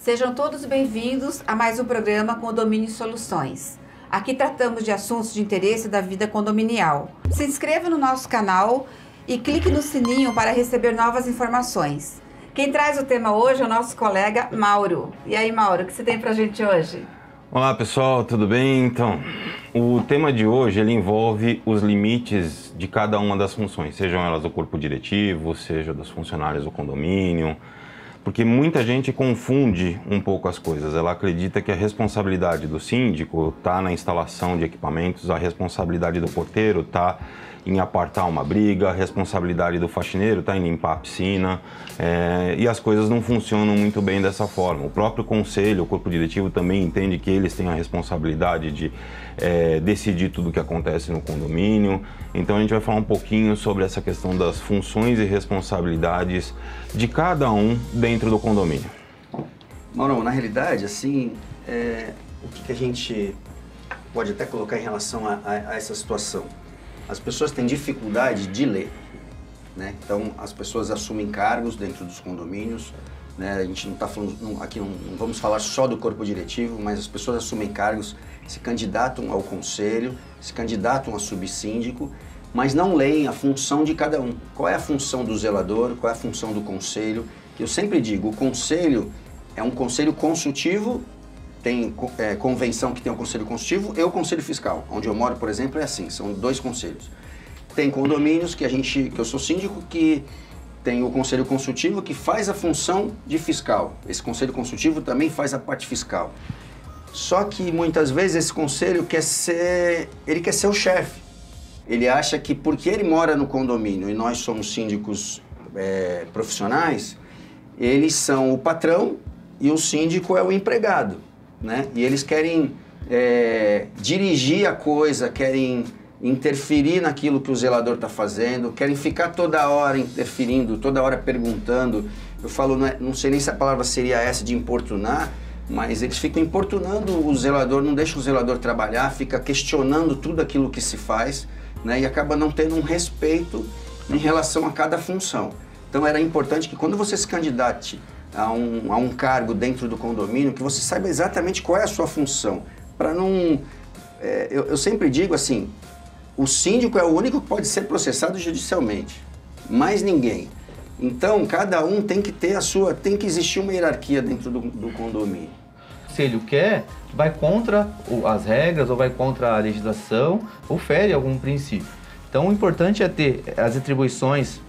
Sejam todos bem-vindos a mais um programa Condomínio Soluções. Aqui tratamos de assuntos de interesse da vida condominial. Se inscreva no nosso canal e clique no sininho para receber novas informações. Quem traz o tema hoje é o nosso colega Mauro. E aí, Mauro, o que você tem pra gente hoje? Olá pessoal, tudo bem? Então, o tema de hoje ele envolve os limites de cada uma das funções, sejam elas do corpo diretivo, seja dos funcionários do condomínio, porque muita gente confunde um pouco as coisas. Ela acredita que a responsabilidade do síndico está na instalação de equipamentos, a responsabilidade do porteiro está em apartar uma briga, a responsabilidade do faxineiro está em limpar a piscina, e as coisas não funcionam muito bem dessa forma. O próprio conselho, o corpo diretivo também entende que eles têm a responsabilidade de decidir tudo o que acontece no condomínio. Então a gente vai falar um pouquinho sobre essa questão das funções e responsabilidades de cada um dentro do condomínio. Mauro, na realidade, assim, o que a gente pode até colocar em relação a essa situação? As pessoas têm dificuldade de ler, né? Então as pessoas assumem cargos dentro dos condomínios, né? A gente não está falando, aqui não vamos falar só do corpo diretivo, mas as pessoas assumem cargos, se candidatam ao conselho, se candidatam a subsíndico, mas não leem a função de cada um. Qual é a função do zelador, qual é a função do conselho? Eu sempre digo, o conselho é um conselho consultivo. Tem convenção que tem um conselho consultivo e o conselho fiscal. Onde eu moro, por exemplo, é assim, são dois conselhos. Tem condomínios que eu sou síndico, que tem o conselho consultivo que faz a função de fiscal. Esse conselho consultivo também faz a parte fiscal. Só que muitas vezes esse conselho quer ser o chefe. Ele acha que porque ele mora no condomínio e nós somos síndicos profissionais, eles são o patrão e o síndico é o empregado. Né? E eles querem dirigir a coisa, querem interferir naquilo que o zelador está fazendo, querem ficar toda hora interferindo, toda hora perguntando. Eu falo, não sei nem se a palavra seria essa de importunar, mas eles ficam importunando o zelador, não deixam o zelador trabalhar, fica questionando tudo aquilo que se faz, né? E acaba não tendo um respeito em relação a cada função. Então era importante que quando você se candidate a um cargo dentro do condomínio, que você saiba exatamente qual é a sua função. Para não... eu sempre digo assim, o síndico é o único que pode ser processado judicialmente, mais ninguém. Então, cada um tem que ter tem que existir uma hierarquia dentro do condomínio. Se ele quer, vai contra as regras ou vai contra a legislação ou fere algum princípio. Então, o importante é ter as atribuições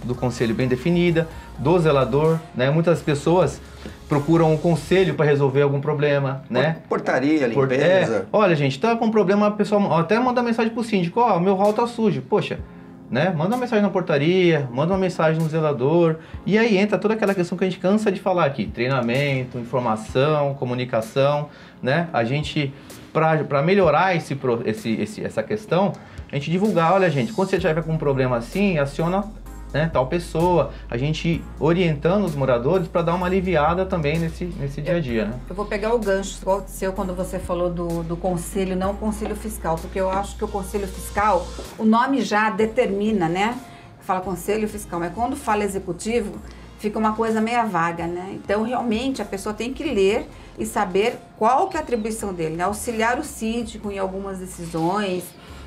do conselho bem definida, do zelador, né? Muitas pessoas procuram um conselho para resolver algum problema, né? Portaria, limpeza. Olha, gente, tá com problema, a pessoa até manda mensagem pro síndico, ó, meu hall tá sujo. Poxa, né? Manda uma mensagem na portaria, manda uma mensagem no zelador, e aí entra toda aquela questão que a gente cansa de falar aqui, treinamento, informação, comunicação, né? A gente, para melhorar essa questão, a gente divulgar, olha, gente, quando você tiver com um problema assim, aciona, né, tal pessoa, a gente orientando os moradores para dar uma aliviada também nesse dia a dia, né? Eu vou pegar o gancho seu quando você falou do conselho, não o conselho fiscal, porque eu acho que o conselho fiscal, o nome já determina, né? Fala conselho fiscal, mas quando fala executivo, fica uma coisa meio vaga, né? Então, realmente, a pessoa tem que ler e saber qual que é a atribuição dele, né? Auxiliar o síndico em algumas decisões,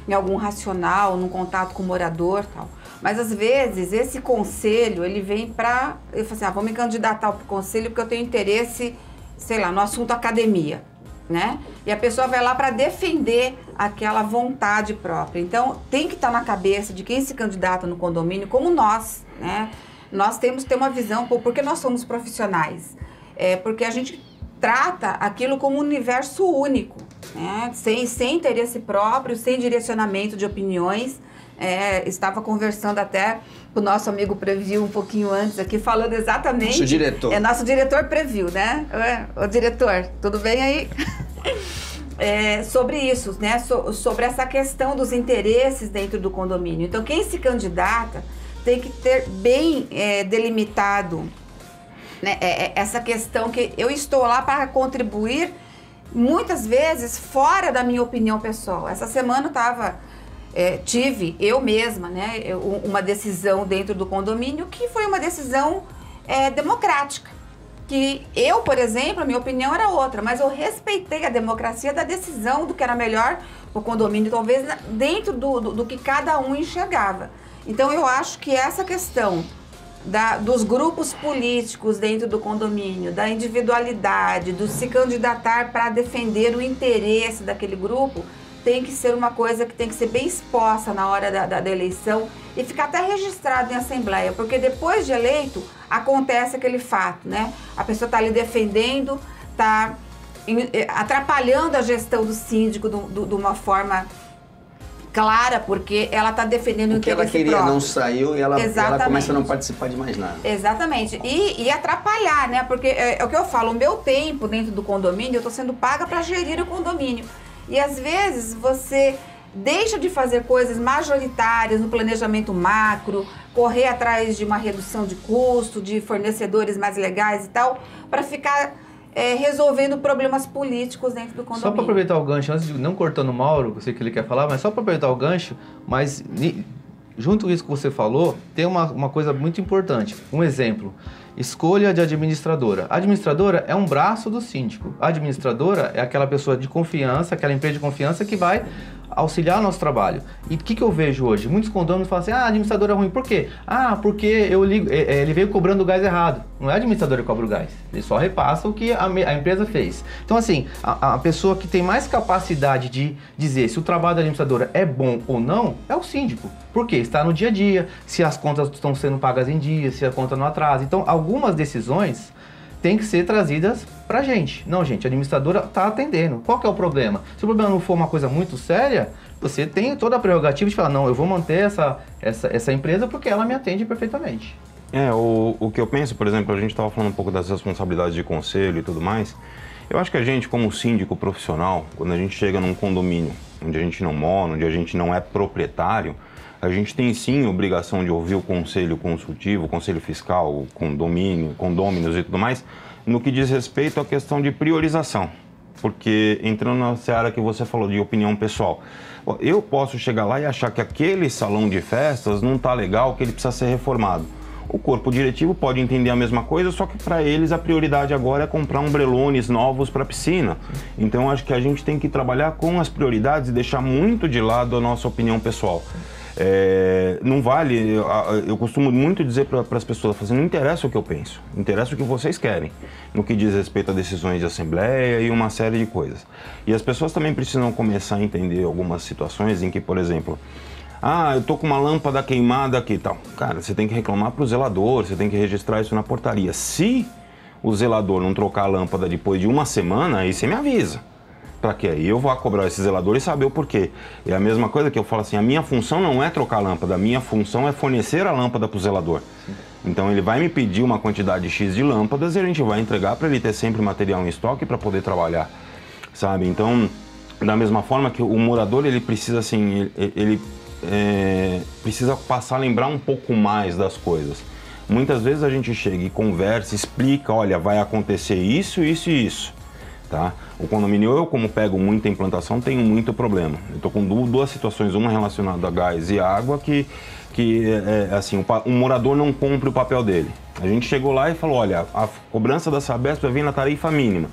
em algum racional, num contato com o morador e tal. Mas, às vezes, esse conselho, ele vem para... Eu falo assim, vou me candidatar para o conselho porque eu tenho interesse, sei lá, no assunto academia, né? E a pessoa vai lá para defender aquela vontade própria. Então, tem que estar na cabeça de quem se candidata no condomínio, como nós, né? Nós temos que ter uma visão, porque nós somos profissionais. Porque a gente trata aquilo como um universo único, né? Sem interesse próprio, sem direcionamento de opiniões. Estava conversando até com o nosso amigo Preview um pouquinho antes aqui, falando exatamente... Nosso diretor. Nosso diretor Preview, né? Ô diretor, tudo bem aí? Sobre isso, né? Sobre essa questão dos interesses dentro do condomínio. Então, quem se candidata tem que ter bem delimitado, né, essa questão que eu estou lá para contribuir, muitas vezes fora da minha opinião pessoal. Essa semana tive eu mesma, né, uma decisão dentro do condomínio que foi uma decisão democrática, que eu, por exemplo, a minha opinião era outra, mas eu respeitei a democracia da decisão do que era melhor para o condomínio, talvez dentro do que cada um enxergava. Então eu acho que essa questão dos grupos políticos dentro do condomínio, da individualidade, do se candidatar para defender o interesse daquele grupo, tem que ser uma coisa que tem que ser bem exposta na hora da eleição e ficar até registrado em assembleia, porque depois de eleito acontece aquele fato, né? A pessoa está ali defendendo, está atrapalhando a gestão do síndico de uma forma clara, porque ela está defendendo o interesse próprio. O que ela queria não saiu e ela começa a não participar de mais nada. Exatamente. E atrapalhar, né? Porque é o que eu falo, o meu tempo dentro do condomínio, eu estou sendo paga para gerir o condomínio. E às vezes você deixa de fazer coisas majoritárias no planejamento macro, correr atrás de uma redução de custo, de fornecedores mais legais e tal, para ficar resolvendo problemas políticos dentro do condomínio. Só para aproveitar o gancho, antes de não cortando o Mauro, eu sei que ele quer falar, mas só para aproveitar o gancho, mas junto com isso que você falou, tem uma coisa muito importante. Um exemplo, escolha de administradora. A administradora é um braço do síndico. A administradora é aquela pessoa de confiança, aquela empresa de confiança que vai auxiliar o nosso trabalho. E o que eu vejo hoje? Muitos condôminos falam assim, a administradora é ruim. Por quê? Porque eu ligo, ele veio cobrando o gás errado. Não é a administradora que cobra o gás. Ele só repassa o que a empresa fez. Então, assim, a pessoa que tem mais capacidade de dizer se o trabalho da administradora é bom ou não, é o síndico. Por quê? Está no dia a dia, se as contas estão sendo pagas em dia, se a conta não atrasa. Então, algumas decisões têm que ser trazidas pra gente. Não, gente, a administradora está atendendo. Qual que é o problema? Se o problema não for uma coisa muito séria, você tem toda a prerrogativa de falar, não, eu vou manter essa empresa porque ela me atende perfeitamente. O que eu penso, por exemplo, a gente estava falando um pouco das responsabilidades de conselho e tudo mais. Eu acho que a gente, como síndico profissional, quando a gente chega num condomínio onde a gente não mora, onde a gente não é proprietário, a gente tem sim a obrigação de ouvir o conselho consultivo, o conselho fiscal, o condôminos e tudo mais, no que diz respeito à questão de priorização. Porque entrando na seara que você falou de opinião pessoal, eu posso chegar lá e achar que aquele salão de festas não está legal, que ele precisa ser reformado. O corpo diretivo pode entender a mesma coisa, só que para eles a prioridade agora é comprar ombrelões novos para a piscina. Então acho que a gente tem que trabalhar com as prioridades e deixar muito de lado a nossa opinião pessoal. Não vale, eu costumo muito dizer para as pessoas, assim, não interessa o que eu penso, interessa o que vocês querem, no que diz respeito a decisões de assembleia e uma série de coisas. E as pessoas também precisam começar a entender algumas situações em que, por exemplo, eu tô com uma lâmpada queimada aqui e tal. Cara, você tem que reclamar para o zelador, você tem que registrar isso na portaria. Se o zelador não trocar a lâmpada depois de uma semana, aí você me avisa. Para quê? Aí eu vou cobrar esse zelador e saber o porquê. É a mesma coisa que eu falo assim, a minha função não é trocar a lâmpada, a minha função é fornecer a lâmpada para o zelador. Então ele vai me pedir uma quantidade X de lâmpadas e a gente vai entregar para ele ter sempre material em estoque para poder trabalhar, sabe? Então, da mesma forma que o morador, ele precisa assim, precisa passar a lembrar um pouco mais das coisas. Muitas vezes a gente chega e conversa, explica, olha, vai acontecer isso, isso e isso. Tá? O condomínio, eu como pego muita implantação, tenho muito problema. Eu estou com duas situações, uma relacionada a gás e água, que assim, o morador não cumpre o papel dele. A gente chegou lá e falou, olha, a cobrança da Sabesp vai vir na tarifa mínima,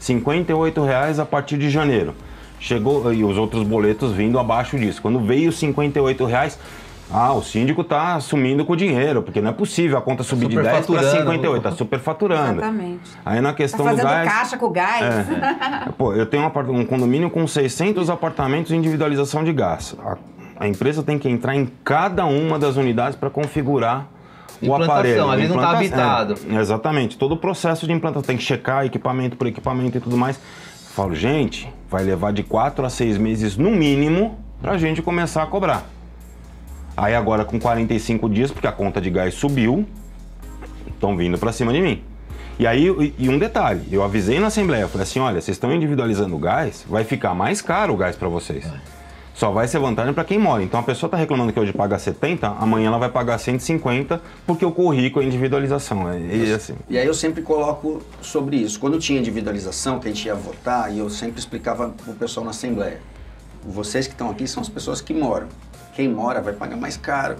R$ 58,00 a partir de janeiro. Chegou, e os outros boletos vindo abaixo disso. Quando veio os R$ 58,00, o síndico está sumindo com o dinheiro, porque não é possível a conta subir de 10 para 58, está superfaturando. Exatamente. Aí na questão tá do gás... caixa com gás. Eu tenho um condomínio com 600 apartamentos em individualização de gás. A empresa tem que entrar em cada uma das unidades para configurar o aparelho. Ali não está habitado. Exatamente. Todo o processo de implantação. Tem que checar equipamento por equipamento e tudo mais. Falo, gente, vai levar de 4 a 6 meses no mínimo para a gente começar a cobrar. Aí agora com 45 dias, porque a conta de gás subiu, estão vindo para cima de mim. E aí, um detalhe, eu avisei na assembleia, falei assim, olha, vocês estão individualizando o gás, vai ficar mais caro o gás para vocês. Só vai ser vantagem para quem mora. Então a pessoa está reclamando que hoje paga 70, amanhã ela vai pagar 150, porque eu corri com a individualização. Assim. E aí eu sempre coloco sobre isso. Quando tinha individualização, que a gente ia votar, e eu sempre explicava para o pessoal na assembleia, vocês que estão aqui são as pessoas que moram. Quem mora vai pagar mais caro.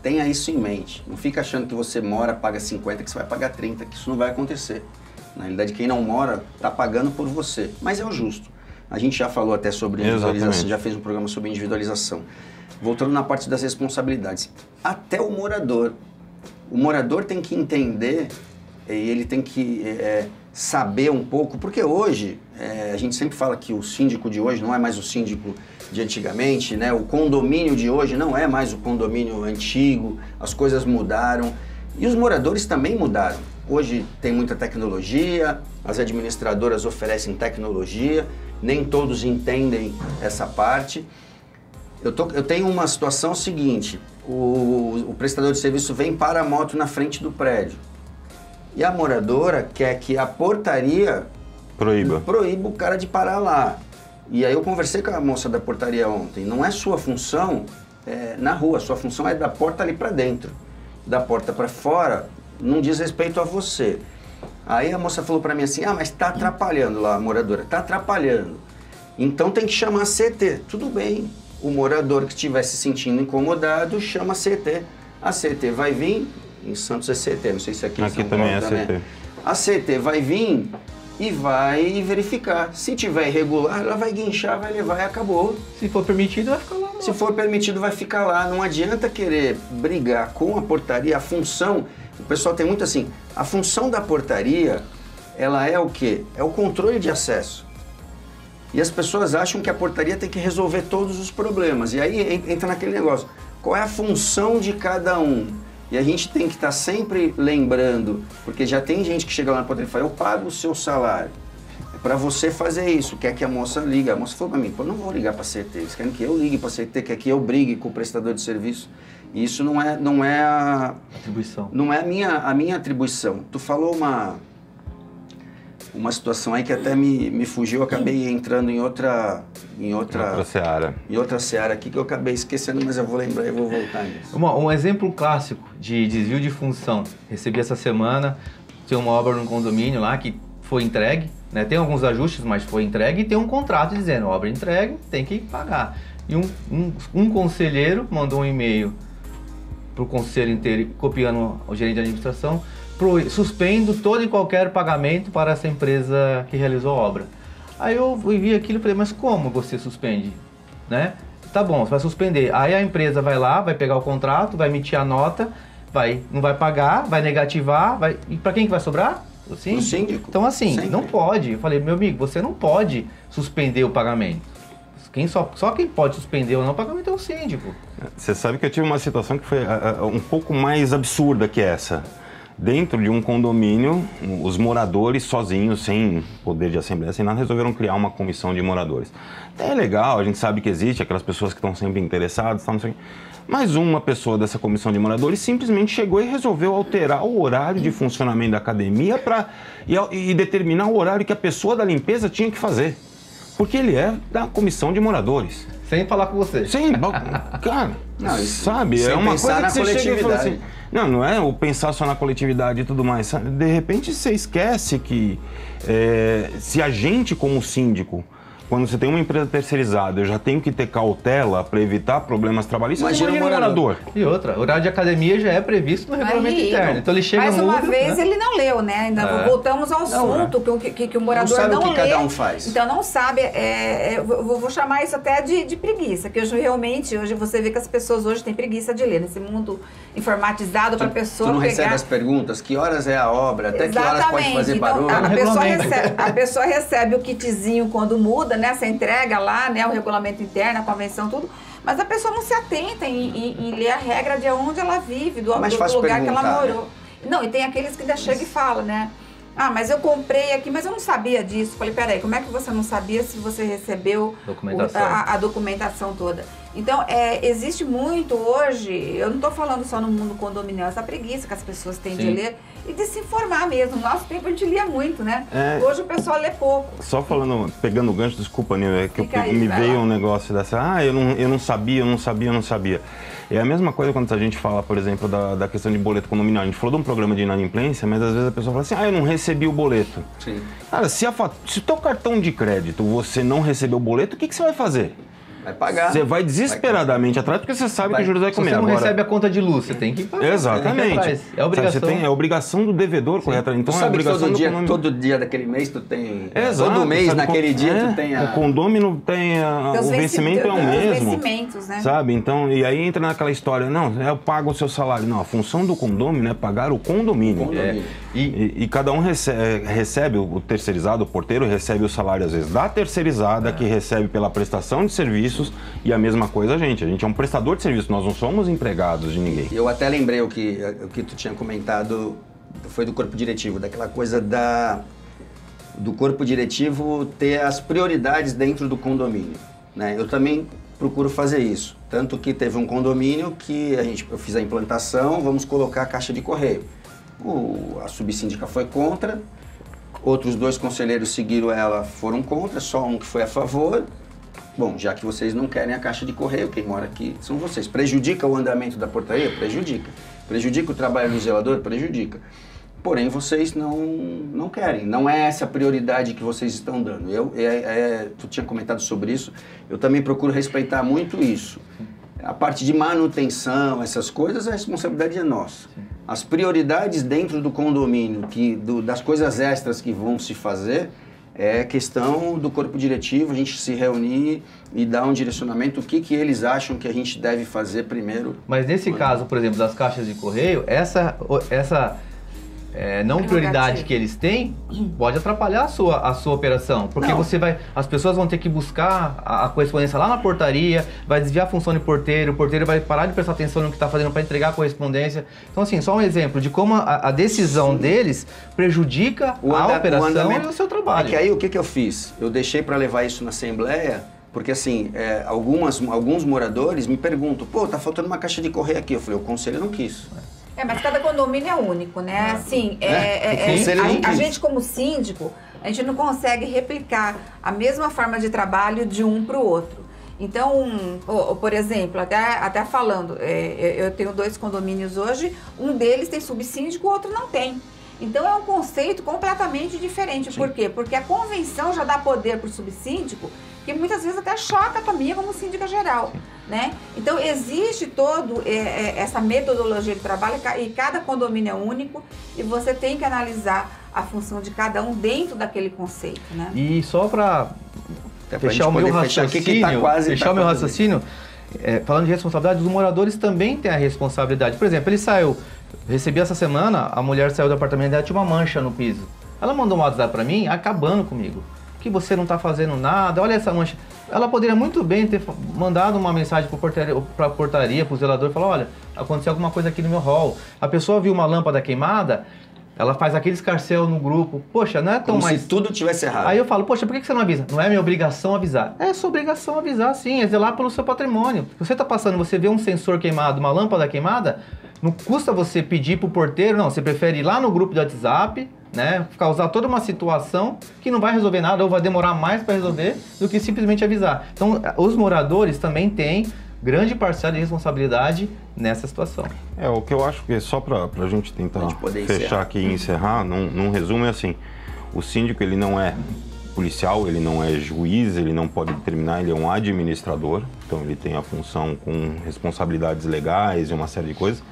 Tenha isso em mente. Não fica achando que você mora, paga 50, que você vai pagar 30, que isso não vai acontecer. Na realidade, quem não mora está pagando por você, mas é o justo. A gente já falou até sobre individualização, Exatamente. já fez um programa sobre individualização. Voltando na parte das responsabilidades, até o morador tem que entender e ele tem que saber um pouco, porque hoje, a gente sempre fala que o síndico de hoje não é mais o síndico de antigamente, né? O condomínio de hoje não é mais o condomínio antigo, as coisas mudaram e os moradores também mudaram. Hoje tem muita tecnologia, as administradoras oferecem tecnologia, nem todos entendem essa parte. Eu tenho uma situação seguinte, o prestador de serviço vem para a moto na frente do prédio e a moradora quer que a portaria proíba o cara de parar lá. E aí eu conversei com a moça da portaria ontem, não é sua função na rua, sua função é da porta ali para dentro, da porta para fora, não diz respeito a você. Aí a moça falou para mim assim, mas está atrapalhando lá a moradora, está atrapalhando, então tem que chamar a CT. Tudo bem, o morador que estiver se sentindo incomodado chama a CT. A CT vai vir, em Santos é CT, não sei se aqui em São Paulo também é CT. A CT vai vir e vai verificar. Se tiver irregular, ela vai guinchar, vai levar e acabou. Se for permitido, vai ficar lá. Se for permitido, vai ficar lá. Não adianta querer brigar com a portaria. A função, o pessoal tem muito assim, a função da portaria, ela é o quê? É o controle de acesso. E as pessoas acham que a portaria tem que resolver todos os problemas. E aí entra naquele negócio, qual é a função de cada um? E a gente tem que estar sempre lembrando, porque já tem gente que chega lá na portaria e fala, eu pago o seu salário. É para você fazer isso, quer que a moça ligue. A moça falou para mim, eu não vou ligar para a CT, eles querem que eu ligue para a CT, quer que eu brigue com o prestador de serviço. E isso não é a Atribuição. Não é a minha atribuição. Tu falou uma situação aí que até me fugiu, eu acabei entrando em outra seara aqui que eu acabei esquecendo, mas eu vou lembrar e vou voltar nisso. Um exemplo clássico de desvio de função. Recebi essa semana, tem uma obra no condomínio lá que foi entregue, né? Tem alguns ajustes, mas foi entregue e tem um contrato dizendo, obra entregue, tem que pagar. E um conselheiro mandou um e-mail para o conselho inteiro, copiando o gerente de administração, suspendo todo e qualquer pagamento para essa empresa que realizou a obra. Aí eu vi aquilo e falei, mas como você suspende? Né? Tá bom, você vai suspender. Aí a empresa vai lá, vai pegar o contrato, vai emitir a nota, não vai pagar, vai negativar, e para quem que vai sobrar? O síndico. O síndico. Então assim, Sempre. não pode. Eu falei, meu amigo, você não pode suspender o pagamento. Só quem pode suspender ou não o pagamento é o síndico. Você sabe que eu tive uma situação que foi um pouco mais absurda que essa. Dentro de um condomínio, os moradores sozinhos, sem poder de assembleia, sem nada, resolveram criar uma comissão de moradores. É legal, a gente sabe que existe aquelas pessoas que estão sempre interessadas, não sei o quê. Mas uma pessoa dessa comissão de moradores simplesmente chegou e resolveu alterar o horário de funcionamento da academia e determinar o horário que a pessoa da limpeza tinha que fazer. Porque ele é da comissão de moradores. Sem falar com você. Cara, não, sabe? Sem é uma pensar coisa que na você chega e fala coletividade. assim... Não é o pensar só na coletividade e tudo mais. Sabe? De repente você esquece que se a gente como síndico, quando você tem uma empresa terceirizada, eu já tenho que ter cautela para evitar problemas trabalhistas, Imagina imagina o morador. E outra, o horário de academia já é previsto no regulamento interno. Então ele chega mais uma muda, vez né? ele não leu, né? Ainda voltamos ao assunto que o morador sabe não o que lê. cada um faz. Então não sabe, vou chamar isso até de preguiça, que hoje você vê que as pessoas hoje têm preguiça de ler, nesse mundo informatizado para a pessoa Tu não pegar... recebe as perguntas, que horas é a obra, até que horas pode fazer então, barulho. a pessoa recebe o kitzinho quando muda, né? Você entrega lá, né? O regulamento interno, a convenção, tudo. Mas a pessoa não se atenta em ler a regra de onde ela vive, do lugar que ela morou. Né? Não, e tem aqueles que ainda chegam e falam, né? Mas eu comprei aqui, mas eu não sabia disso. Falei, peraí, como é que você não sabia se você recebeu a documentação toda? Então, existe muito hoje, eu não estou falando só no mundo condominial, essa preguiça que as pessoas têm de ler e de se informar mesmo. No nosso tempo a gente lia muito, né? Hoje o pessoal lê pouco. Só falando, pegando o gancho, desculpa, Nil, que me veio um negócio dessa, eu não sabia. É a mesma coisa quando a gente fala, por exemplo, da questão de boleto condominial. A gente falou de um programa de inadimplência, mas às vezes a pessoa fala assim, eu não recebi o boleto. Sim. Cara, se o teu cartão de crédito você não recebeu o boleto, o que você vai fazer? Vai pagar. Você vai desesperadamente atrás porque você sabe que o juros vai comer. Se você não Agora, recebe a conta de luz, você tem que pagar. exatamente. É a obrigação. Você tem, é a obrigação do devedor correr atrás. Então, Tu sabe é a obrigação que todo dia daquele mês tu tem... Exato, todo mês sabe, naquele dia tu tem a... O condômino tem o vencimento é o mesmo. Os vencimentos, né? Sabe? Então, e aí entra naquela história, não, eu pago o seu salário. Não, a função do condômino é pagar o condomínio. E cada um recebe, o terceirizado, o porteiro recebe o salário, às vezes, da terceirizada, que recebe pela prestação de serviços, e a mesma coisa a gente é um prestador de serviço, nós não somos empregados de ninguém. Eu até lembrei o que tu tinha comentado, foi do corpo diretivo, daquela coisa do corpo diretivo ter as prioridades dentro do condomínio, né? Eu também procuro fazer isso, tanto que teve um condomínio que eu fiz a implantação, vamos colocar a caixa de correio. A subsíndica foi contra, outros 2 conselheiros seguiram ela, foram contra, só um que foi a favor. Bom, já que vocês não querem a caixa de correio, quem mora aqui são vocês. Prejudica o andamento da portaria? Prejudica. Prejudica o trabalho do zelador? Prejudica. Porém, vocês não querem. Não é essa a prioridade que vocês estão dando. Tu tinha comentado sobre isso. Eu também procuro respeitar muito isso. A parte de manutenção, essas coisas, a responsabilidade é nossa. As prioridades dentro do condomínio, das coisas extras que vão se fazer, é questão do corpo diretivo, a gente se reunir e dar um direcionamento, o que eles acham que a gente deve fazer primeiro. Mas nesse caso, por exemplo, das caixas de correio, essa não prioridade que eles têm pode atrapalhar a sua operação, porque as pessoas vão ter que buscar a correspondência lá na portaria, vai desviar a função de porteiro, o porteiro vai parar de prestar atenção no que está fazendo para entregar a correspondência. Então, assim, só um exemplo de como a decisão deles prejudica a operação e o seu trabalho. É que aí o que eu fiz? Eu deixei para levar isso na Assembleia, porque assim, alguns moradores me perguntam, pô, tá faltando uma caixa de correio aqui. Eu falei, o conselho não quis. Mas cada condomínio é único, né? Assim, a gente como síndico, a gente não consegue replicar a mesma forma de trabalho de um para o outro. Então, por exemplo, até falando, eu tenho 2 condomínios hoje, um deles tem subsíndico, o outro não tem. Então, é um conceito completamente diferente. Sim. Por quê? Porque a convenção já dá poder para o subsíndico, que muitas vezes até choca também como síndica geral, né? Então, existe toda essa metodologia de trabalho e cada condomínio é único e você tem que analisar a função de cada um dentro daquele conceito, né? E só para fechar o meu raciocínio, falando de responsabilidade, os moradores também têm a responsabilidade. Por exemplo, ele saiu, recebi essa semana, a mulher saiu do apartamento dela, tinha uma mancha no piso. Ela mandou um WhatsApp para mim, acabando comigo. Que você não está fazendo nada, olha essa mancha. Ela poderia muito bem ter mandado uma mensagem para a portaria, para o zelador, e falar, olha, aconteceu alguma coisa aqui no meu hall. A pessoa viu uma lâmpada queimada, ela faz aquele escarcéu no grupo. Poxa, não é tão mais... se tudo tivesse errado. Aí eu falo, poxa, por que você não avisa? Não é minha obrigação avisar. É sua obrigação avisar, sim, é zelar pelo seu patrimônio. Se você está passando, você vê um sensor queimado, uma lâmpada queimada, não custa você pedir para o porteiro, não, você prefere ir lá no grupo do WhatsApp, né, causar toda uma situação que não vai resolver nada ou vai demorar mais para resolver do que simplesmente avisar. Então, os moradores também têm grande parcela de responsabilidade nessa situação. O que eu acho que só para a gente tentar fechar aqui e encerrar, num resumo, é assim, o síndico ele não é policial, ele não é juiz, ele não pode determinar, ele é um administrador, então ele tem a função com responsabilidades legais e uma série de coisas.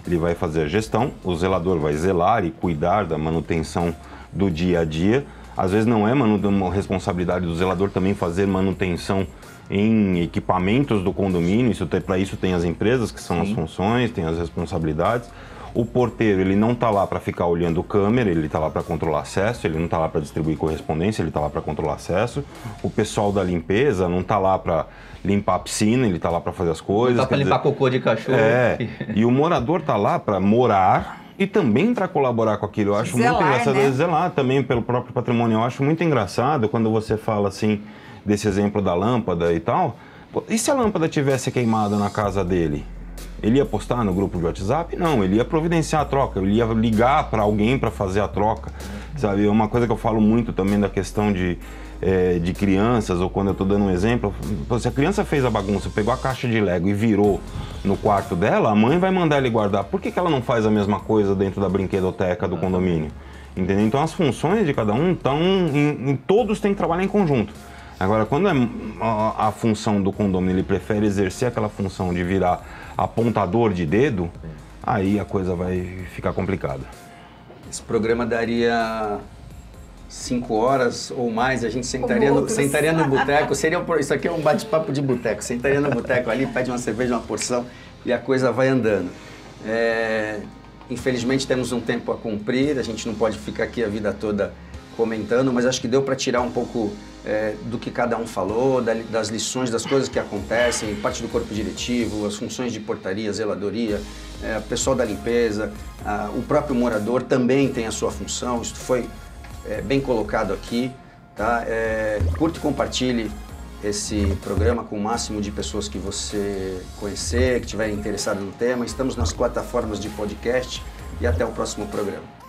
Ele vai fazer a gestão, o zelador vai zelar e cuidar da manutenção do dia a dia. Às vezes não é uma responsabilidade do zelador também fazer manutenção em equipamentos do condomínio, para isso tem as empresas, que são as funções, tem as responsabilidades. O porteiro, ele não está lá para ficar olhando câmera, ele está lá para controlar acesso, ele não está lá para distribuir correspondência, ele está lá para controlar acesso. O pessoal da limpeza não está lá para limpar a piscina, ele está lá para fazer as coisas. Não está para limpar cocô de cachorro. E o morador está lá para morar e também para colaborar com aquilo. Eu acho muito engraçado, né? Zelar também pelo próprio patrimônio. Eu acho muito engraçado quando você fala assim, desse exemplo da lâmpada e tal. E se a lâmpada tivesse queimada na casa dele? Ele ia postar no grupo de WhatsApp? Não, ele ia providenciar a troca, ele ia ligar para alguém para fazer a troca, sabe? Uma coisa que eu falo muito também da questão de crianças, ou quando eu estou dando um exemplo, se a criança fez a bagunça, pegou a caixa de Lego e virou no quarto dela, a mãe vai mandar ele guardar. Por que ela não faz a mesma coisa dentro da brinquedoteca do condomínio? Entendeu? Então as funções de cada um estão todos têm que trabalhar em conjunto. Agora, quando a função do condômino, ele prefere exercer aquela função de virar apontador de dedo, aí a coisa vai ficar complicada. Esse programa daria 5 horas ou mais, a gente sentaria no boteco, isso aqui é um bate-papo de boteco, sentaria no boteco ali, pede uma cerveja, uma porção e a coisa vai andando. Infelizmente temos um tempo a cumprir, a gente não pode ficar aqui a vida toda comentando, mas acho que deu para tirar um pouco do que cada um falou, das lições, das coisas que acontecem, parte do corpo diretivo, as funções de portaria, zeladoria, o pessoal da limpeza, o próprio morador também tem a sua função, isso foi bem colocado aqui, tá? Curte e compartilhe esse programa com o máximo de pessoas que você conhecer, que estiver interessado no tema. Estamos nas plataformas de podcast e até o próximo programa.